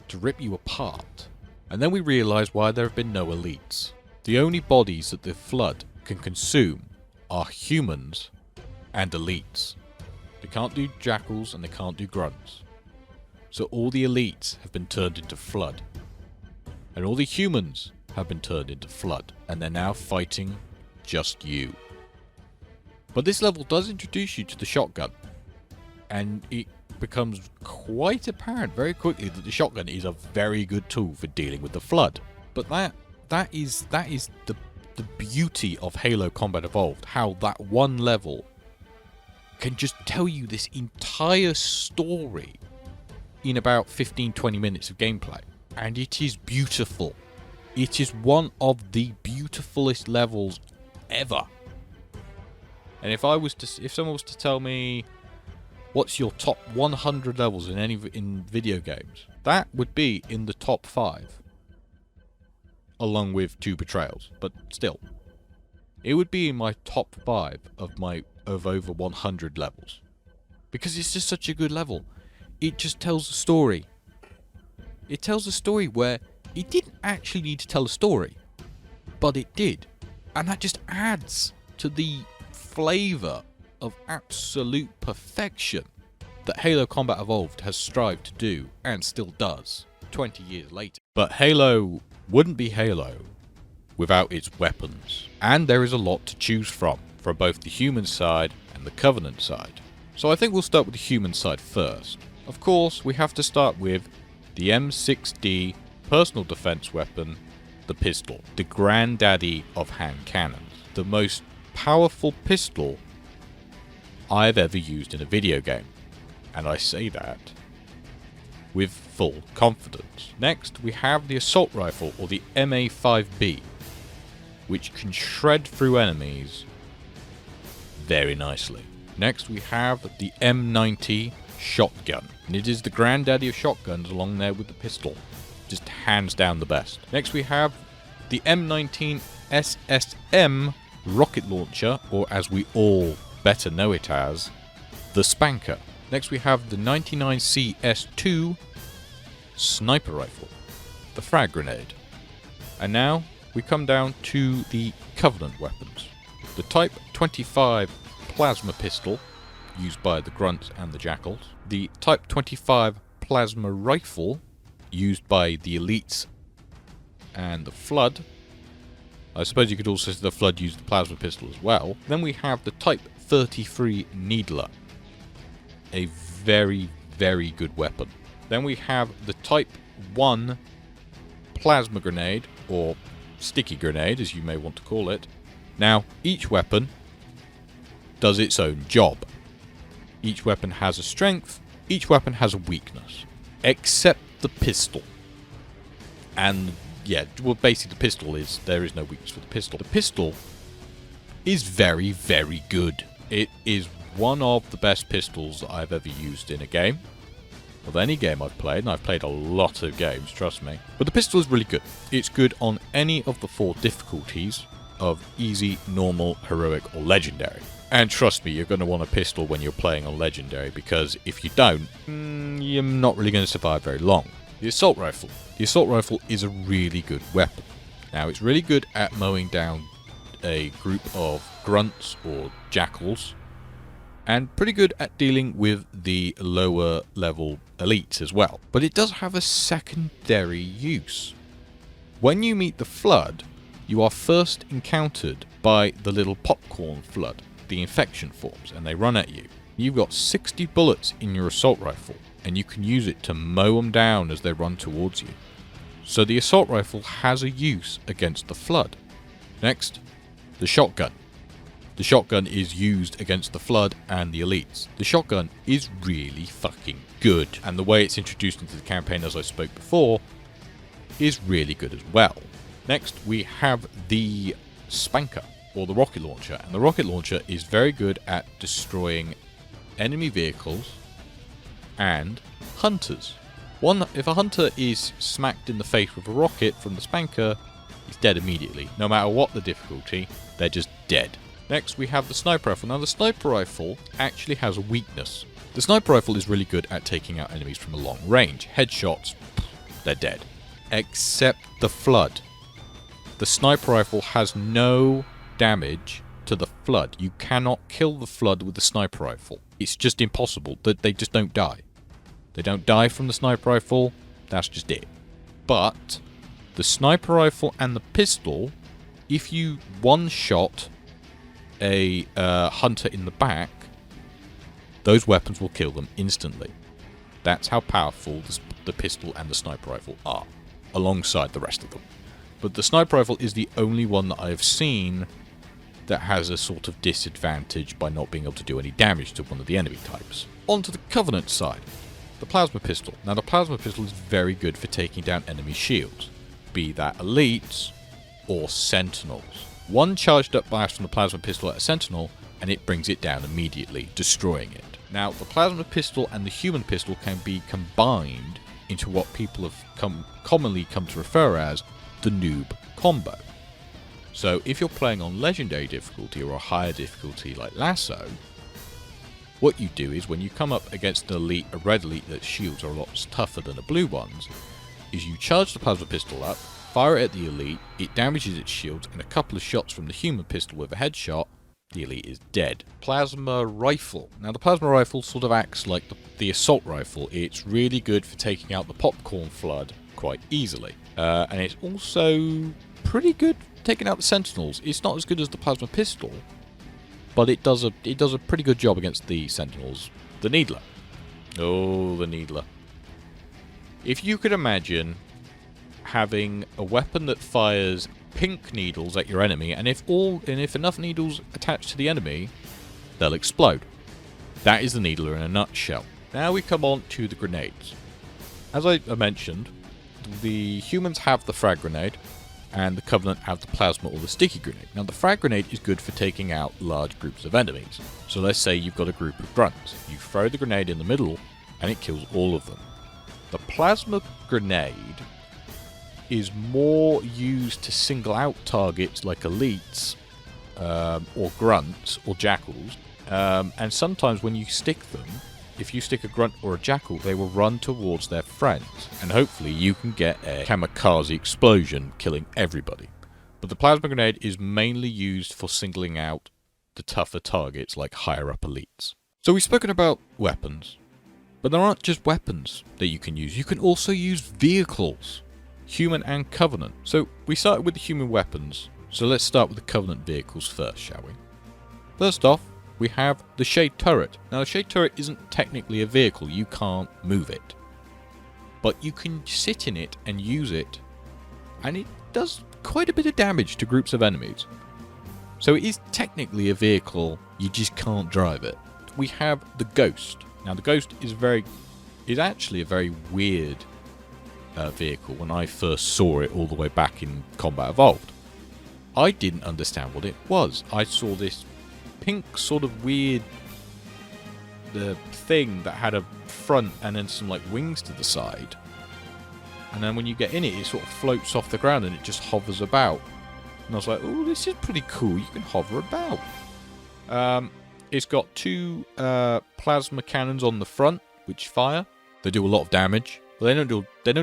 to rip you apart. And then we realise why there have been no elites. The only bodies that the Flood can consume are humans and elites. They can't do jackals and they can't do grunts. So all the elites have been turned into Flood. And all the humans have been turned into Flood. And they're now fighting just you. But this level does introduce you to the shotgun. And it becomes quite apparent very quickly that the shotgun is a very good tool for dealing with the Flood. But that is the beauty of Halo Combat Evolved. How that one level can just tell you this entire story in about 15-20 minutes of gameplay. And it is beautiful. It is one of the beautifulest levels ever. And if someone was to tell me what's your top 100 levels in video games, that would be in the top 5. Along with 2 Betrayals, but still. It would be in my top 5 of over 100 levels. Because it's just such a good level. It just tells a story. It tells a story where it didn't actually need to tell a story, but it did. And that just adds to the flavour of absolute perfection that Halo Combat Evolved has strived to do, and still does. 20 years later. But Halo wouldn't be Halo without its weapons. And there is a lot to choose from both the human side and the Covenant side. So I think we'll start with the human side first. Of course, we have to start with the M6D personal defense weapon, the pistol, the granddaddy of hand cannons, the most powerful pistol I've ever used in a video game, and I say that with full confidence. Next, we have the assault rifle, or the MA5B, which can shred through enemies very nicely. Next, we have the M90 shotgun, and it is the granddaddy of shotguns along there with the pistol. Just hands down the best. Next we have the M19 SSM rocket launcher, or as we all better know it as, the Spanker. Next we have the 99C S2 sniper rifle, the frag grenade. And now we come down to the Covenant weapons. The Type 25 plasma pistol, used by the Grunts and the Jackals. The Type 25 plasma rifle, used by the Elites and the Flood. I suppose you could also say the Flood used the plasma pistol as well. Then we have the Type 33 Needler, a very, very good weapon. Then we have the Type 1 plasma grenade, or sticky grenade as you may want to call it. Now, each weapon does its own job. Each weapon has a strength, each weapon has a weakness, except the pistol. And yeah, well, basically the pistol there is no weakness for the pistol. The pistol is very, very good. It is one of the best pistols that I've ever used in a game, of any game I've played, and I've played a lot of games, trust me. But the pistol is really good. It's good on any of the 4 difficulties of easy, normal, heroic, or legendary. And trust me, you're going to want a pistol when you're playing on legendary, because if you don't, you're not really going to survive very long. The assault rifle. The assault rifle is a really good weapon. Now, it's really good at mowing down a group of Grunts or Jackals, and pretty good at dealing with the lower level elites as well. But it does have a secondary use. When you meet the Flood, you are first encountered by the little popcorn Flood, the infection forms, and they run at you. You've got 60 bullets in your assault rifle, and you can use it to mow them down as they run towards you. So the assault rifle has a use against the Flood. Next, the shotgun. The shotgun is used against the Flood and the elites. The shotgun is really fucking good, and the way it's introduced into the campaign, as I spoke before, is really good as well. Next, we have the Spanker, or the rocket launcher, and the rocket launcher is very good at destroying enemy vehicles and hunters. If a hunter is smacked in the face with a rocket from the Spanker, he's dead immediately. No matter what the difficulty, they're just dead. Next we have the sniper rifle. Now the sniper rifle actually has a weakness. The sniper rifle is really good at taking out enemies from a long range. Headshots, they're dead. Except the Flood. The sniper rifle has no damage to the Flood. You cannot kill the Flood with the sniper rifle. It's just impossible. They just don't die. They don't die from the sniper rifle. That's just it. But the sniper rifle and the pistol, if you one-shot a hunter in the back, those weapons will kill them instantly. That's how powerful the pistol and the sniper rifle are, alongside the rest of them. But the sniper rifle is the only one that I've seen that has a sort of disadvantage by not being able to do any damage to one of the enemy types. On to the Covenant side, the plasma pistol. Now the plasma pistol is very good for taking down enemy shields, be that elites or sentinels. One charged up blast from the plasma pistol at a sentinel and it brings it down immediately, destroying it. Now the plasma pistol and the human pistol can be combined into what people have commonly come to refer as the noob combo. So if you're playing on legendary difficulty or a higher difficulty like Lasso, what you do is when you come up against an elite, a red elite that's shields are a lot tougher than the blue ones, is you charge the plasma pistol up, fire it at the elite, it damages its shields, and a couple of shots from the human pistol with a headshot the elite is dead. Plasma rifle. Now the plasma rifle sort of acts like the assault rifle. It's really good for taking out the popcorn flood quite easily. And it's also pretty good for taking out the sentinels. It's not as good as the plasma pistol, but it does a pretty good job against the sentinels. The needler. Oh, the needler. If you could imagine having a weapon that fires pink needles at your enemy, and if enough needles attach to the enemy, they'll explode. That is the needler in a nutshell. Now we come on to the grenades. As I mentioned, the humans have the frag grenade, and the Covenant have the plasma or the sticky grenade. Now the frag grenade is good for taking out large groups of enemies. So let's say you've got a group of grunts. You throw the grenade in the middle, and it kills all of them. The plasma grenade is more used to single out targets like elites, or grunts, or jackals. And sometimes when you stick them, if you stick a grunt or a jackal, they will run towards their friends. And hopefully you can get a kamikaze explosion, killing everybody. But the plasma grenade is mainly used for singling out the tougher targets like higher up elites. So we've spoken about weapons. But there aren't just weapons that you can use. You can also use vehicles. Human and Covenant. So we started with the human weapons. So let's start with the Covenant vehicles first, shall we? First off, we have the Shade Turret. Now the Shade Turret isn't technically a vehicle. You can't move it. But you can sit in it and use it. And it does quite a bit of damage to groups of enemies. So it is technically a vehicle. You just can't drive it. We have the Ghost. Now the Ghost is actually a very weird vehicle. When I first saw it all the way back in Combat Evolved, I didn't understand what it was. I saw this pink sort of weird thing that had a front and then some like wings to the side, and then when you get in it, it sort of floats off the ground and it just hovers about. And I was like, oh, this is pretty cool. You can hover about. It's got two plasma cannons on the front which fire. They do a lot of damage. Well, they don't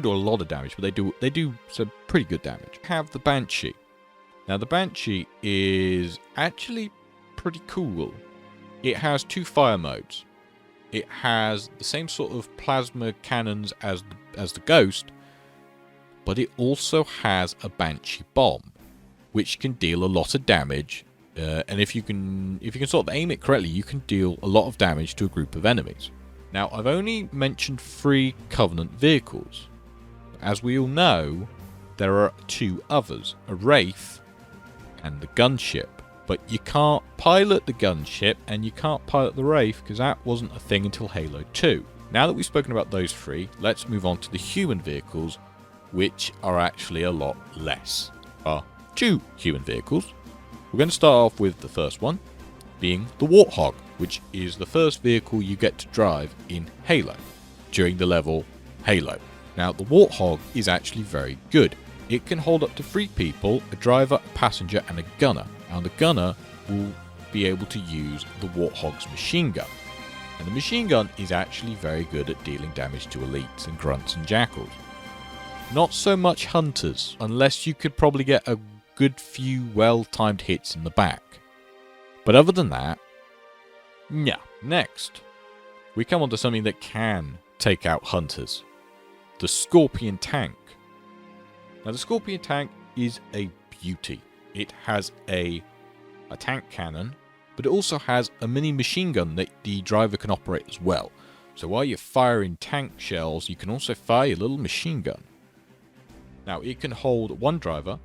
do a lot of damage, but they do some pretty good damage. We have the Banshee. Now the Banshee is actually pretty cool. It has two fire modes. It has the same sort of plasma cannons as the Ghost, but it also has a Banshee bomb, which can deal a lot of damage. And if you can sort of aim it correctly, you can deal a lot of damage to a group of enemies. Now, I've only mentioned 3 Covenant vehicles. As we all know, there are 2 others, a Wraith and the gunship. But you can't pilot the gunship and you can't pilot the Wraith because that wasn't a thing until Halo 2. Now that we've spoken about those 3, let's move on to the human vehicles, which are actually a lot less. There are 2 human vehicles. We're going to start off with the first one, being the Warthog, which is the first vehicle you get to drive in Halo, during the level Halo. Now, the Warthog is actually very good. It can hold up to 3 people, a driver, a passenger, and a gunner. And the gunner will be able to use the Warthog's machine gun. And the machine gun is actually very good at dealing damage to elites and grunts and jackals. Not so much hunters, unless you could probably get a good few well-timed hits in the back. But other than that, yeah. Next, we come on to something that can take out hunters. The Scorpion Tank. Now the Scorpion Tank is a beauty. It has a tank cannon, but it also has a mini machine gun that the driver can operate as well. So while you're firing tank shells, you can also fire your little machine gun. Now it can hold 1 driver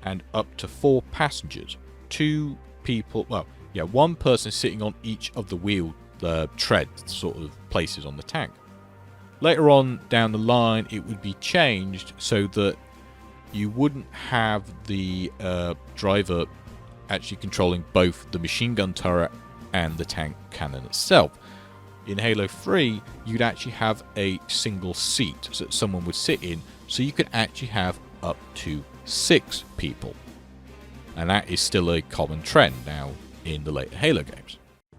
and up to 4 passengers. 2 people, well, yeah, 1 person sitting on each of the wheel tread sort of places on the tank. Later on down the line, it would be changed so that you wouldn't have the driver actually controlling both the machine gun turret and the tank cannon itself. In Halo 3, you'd actually have a single seat that someone would sit in, so you could actually have up to 6 people. And that is still a common trend now in the later Halo games.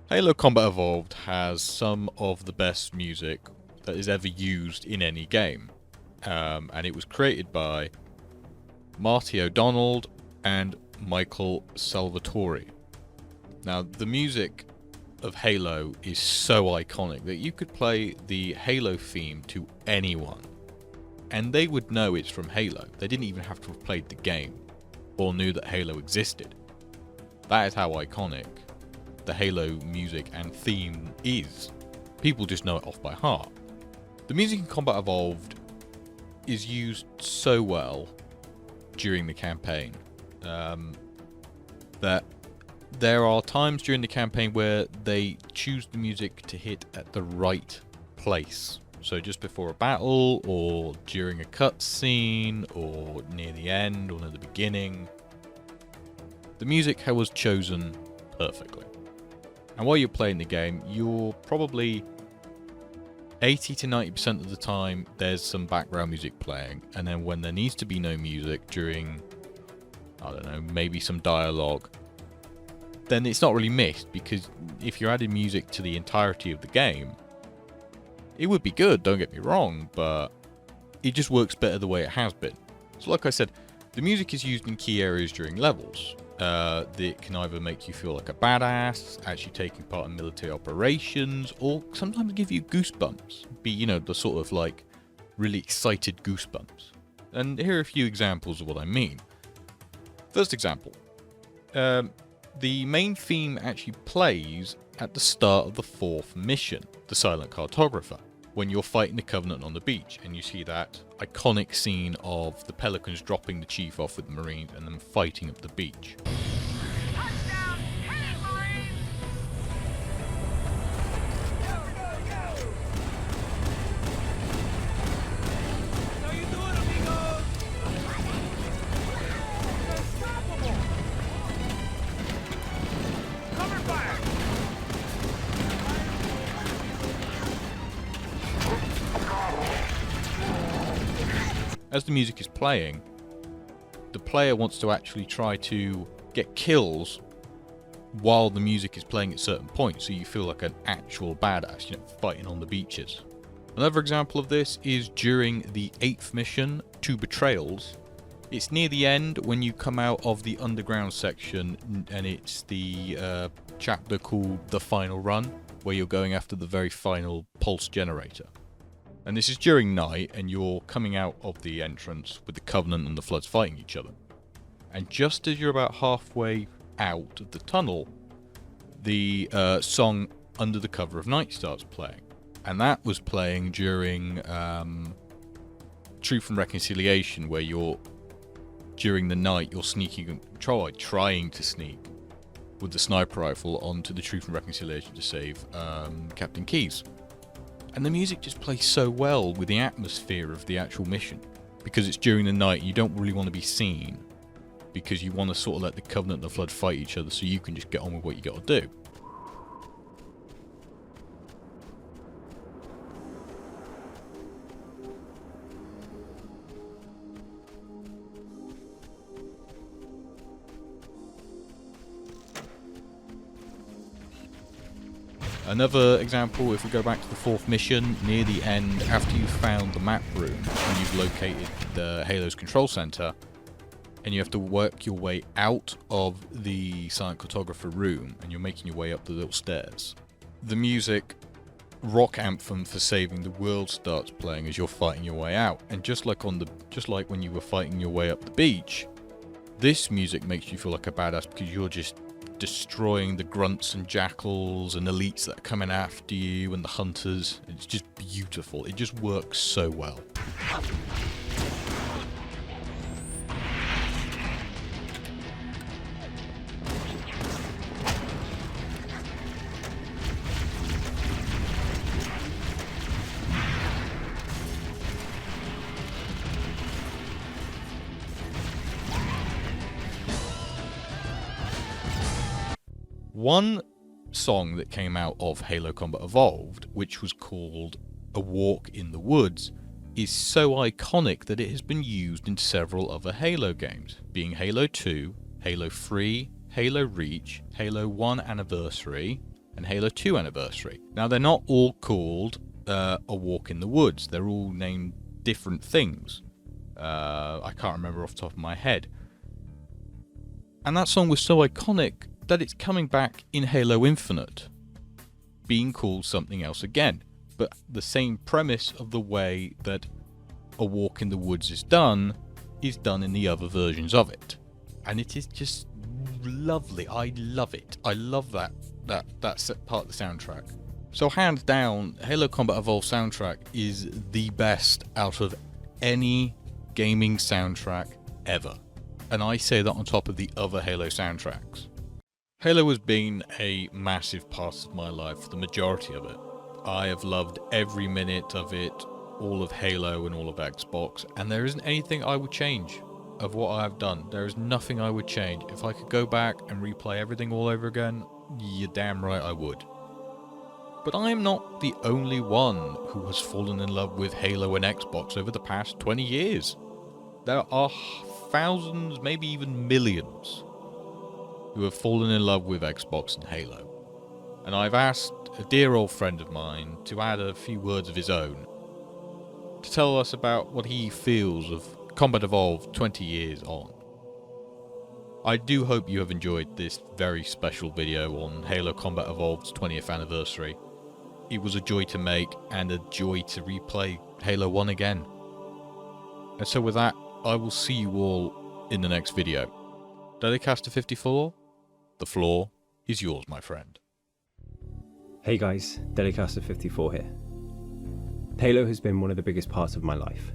Halo Combat Evolved has some of the best music that is ever used in any game. And it was created by Marty O'Donnell and Michael Salvatore. Now, the music of Halo is so iconic that you could play the Halo theme to anyone, and they would know it's from Halo. They didn't even have to have played the game, or knew that Halo existed. That is how iconic the Halo music and theme is. People just know it off by heart. The music in Combat Evolved is used so well during the campaign that there are times during the campaign where they choose the music to hit at the right place. So just before a battle, or during a cutscene, or near the end, or near the beginning. The music was chosen perfectly. And while you're playing the game, you're probably 80 to 90% of the time there's some background music playing, and then when there needs to be no music during, I don't know, maybe some dialogue, then it's not really missed, because if you're adding music to the entirety of the game, it would be good, don't get me wrong, but it just works better the way it has been. So like I said, the music is used in key areas during levels. That can either make you feel like a badass, actually taking part in military operations, or sometimes give you goosebumps. The sort of like really excited goosebumps. And here are a few examples of what I mean. First example. The main theme actually plays at the start of the 4th mission, the Silent Cartographer, when you're fighting the Covenant on the beach, and you see that iconic scene of the Pelicans dropping the Chief off with the Marines and them fighting up the beach. Touchdown! Hey, Marines! How you doing, amigo? Unstoppable! Cover fire! As the music is playing, the player wants to actually try to get kills while the music is playing at certain points, so you feel like an actual badass, fighting on the beaches. Another example of this is during the 8th mission, 2 Betrayals. It's near the end when you come out of the underground section, and it's the chapter called The Final Run, where you're going after the very final pulse generator. And this is during night, and you're coming out of the entrance with the Covenant and the Floods fighting each other. And just as you're about halfway out of the tunnel, the song Under the Cover of Night starts playing. And that was playing during Truth and Reconciliation, where during the night, you're sneaking, trying to sneak with the sniper rifle onto the Truth and Reconciliation to save Captain Keyes. And the music just plays so well with the atmosphere of the actual mission, because it's during the night, you don't really want to be seen, because you want to sort of let the Covenant and the Flood fight each other so you can just get on with what you got to do. Another example, if we go back to the 4th mission, near the end, after you've found the map room and you've located the Halo's control center, and you have to work your way out of the Silent Cartographer room, and you're making your way up the little stairs, the music rock anthem for saving the world starts playing as you're fighting your way out. And just like when you were fighting your way up the beach, this music makes you feel like a badass, because you're just destroying the grunts and jackals and elites that are coming after you, and the hunters. It's just beautiful. It just works so well. One song that came out of Halo Combat Evolved, which was called A Walk in the Woods, is so iconic that it has been used in several other Halo games, being Halo 2, Halo 3, Halo Reach, Halo 1 Anniversary, and Halo 2 Anniversary. Now, they're not all called A Walk in the Woods. They're all named different things. I can't remember off the top of my head. And that song was so iconic that it's coming back in Halo Infinite, being called something else again, but the same premise of the way that A Walk in the Woods is done in the other versions of it. And it is just lovely. I love it. I love that part of the soundtrack. So hands down, Halo Combat Evolved soundtrack is the best out of any gaming soundtrack ever. And I say that on top of the other Halo soundtracks. Halo has been a massive part of my life for the majority of it. I have loved every minute of it, all of Halo and all of Xbox, and there isn't anything I would change of what I have done. There is nothing I would change. If I could go back and replay everything all over again, you're damn right I would. But I am not the only one who has fallen in love with Halo and Xbox over the past 20 years. There are thousands, maybe even millions, who have fallen in love with Xbox and Halo. And I've asked a dear old friend of mine to add a few words of his own to tell us about what he feels of Combat Evolved 20 years on. I do hope you have enjoyed this very special video on Halo Combat Evolved's 20th anniversary. It was a joy to make and a joy to replay Halo 1 again. And so with that, I will see you all in the next video. Delicaster 54, the floor is yours, my friend. Hey guys, Delicaster 54 here. Halo has been one of the biggest parts of my life.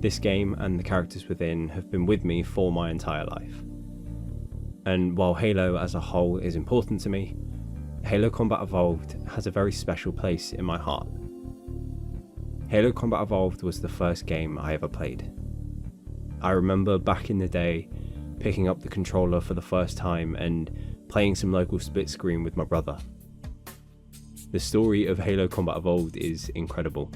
This game and the characters within have been with me for my entire life. And while Halo as a whole is important to me, Halo Combat Evolved has a very special place in my heart. Halo Combat Evolved was the first game I ever played. I remember back in the day picking up the controller for the first time and playing some local split screen with my brother. The story of Halo Combat Evolved is incredible,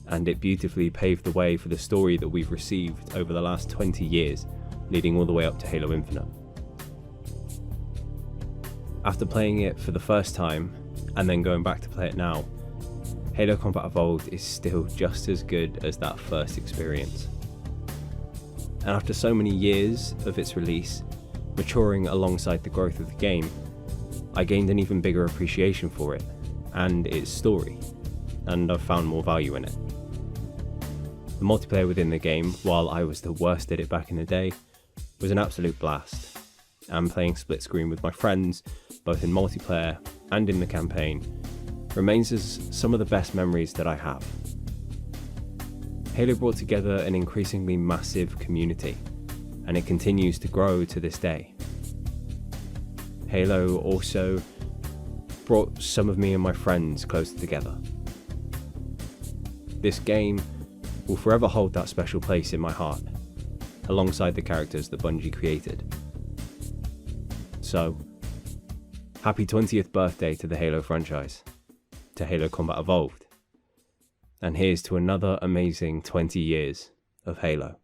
and it beautifully paved the way for the story that we've received over the last 20 years, leading all the way up to Halo Infinite. After playing it for the first time, and then going back to play it now, Halo Combat Evolved is still just as good as that first experience. And after so many years of its release, maturing alongside the growth of the game, I gained an even bigger appreciation for it, and its story, and I've found more value in it. The multiplayer within the game, while I was the worst at it back in the day, was an absolute blast, and playing split screen with my friends, both in multiplayer and in the campaign, remains as some of the best memories that I have. Halo brought together an increasingly massive community, and it continues to grow to this day. Halo also brought some of me and my friends closer together. This game will forever hold that special place in my heart, alongside the characters that Bungie created. So, happy 20th birthday to the Halo franchise, to Halo Combat Evolved, and here's to another amazing 20 years of Halo.